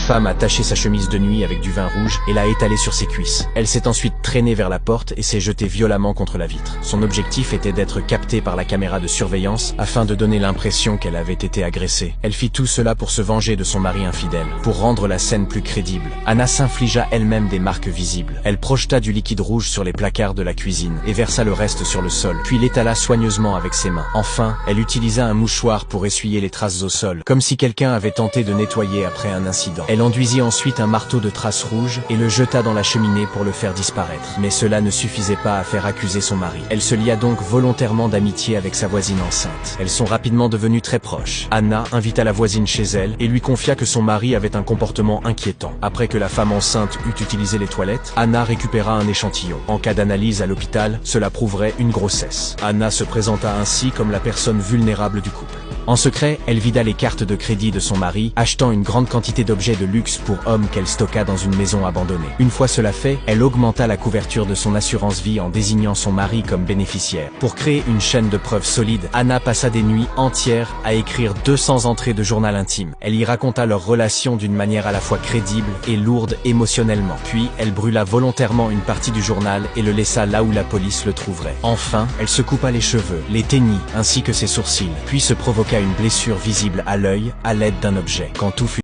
femme a taché sa chemise de nuit avec du vin rouge et l'a étalée sur ses cuisses. Elle s'est ensuite traînée vers la porte et s'est jetée violemment contre la vitre. Son objectif était d'être captée par la caméra de surveillance afin de donner l'impression qu'elle avait été agressée. Elle fit tout cela pour se venger de son mari infidèle. Pour rendre la scène plus crédible, Anna s'infligea elle-même des marques visibles. Elle projeta du liquide rouge sur les placards de la cuisine et versa le reste sur le sol, puis l'étala soigneusement avec ses mains. Enfin, elle utilisa un mouchoir pour essuyer les traces au sol, comme si quelqu'un avait tenté de nettoyer après un incident. Elle enduisit ensuite un marteau de traces rouges et le jeta dans la cheminée pour le faire disparaître. Mais cela ne suffisait pas à faire accuser son mari. Elle se lia donc volontairement d'amitié avec sa voisine enceinte. Elles sont rapidement devenues très proches. Anna invita la voisine chez elle et lui confia que son mari avait un comportement inquiétant. Après que la femme enceinte eut utilisé les toilettes, Anna récupéra un échantillon. En cas d'analyse à l'hôpital, cela prouverait une grossesse. Anna se présenta ainsi comme la personne vulnérable du couple. En secret, elle vida les cartes de crédit de son mari, achetant une grande quantité d'objets de luxe pour hommes qu'elle stocka dans une maison abandonnée. Une fois cela fait, elle augmenta la couverture de son assurance vie en désignant son mari comme bénéficiaire. Pour créer une chaîne de preuves solide, Anna passa des nuits entières à écrire 200 entrées de journal intime. Elle y raconta leur relation d'une manière à la fois crédible et lourde émotionnellement. Puis, elle brûla volontairement une partie du journal et le laissa là où la police le trouverait. Enfin, elle se coupa les cheveux, les teignit, ainsi que ses sourcils, puis se provoqua une blessure visible à l'œil à l'aide d'un objet. Quand tout fut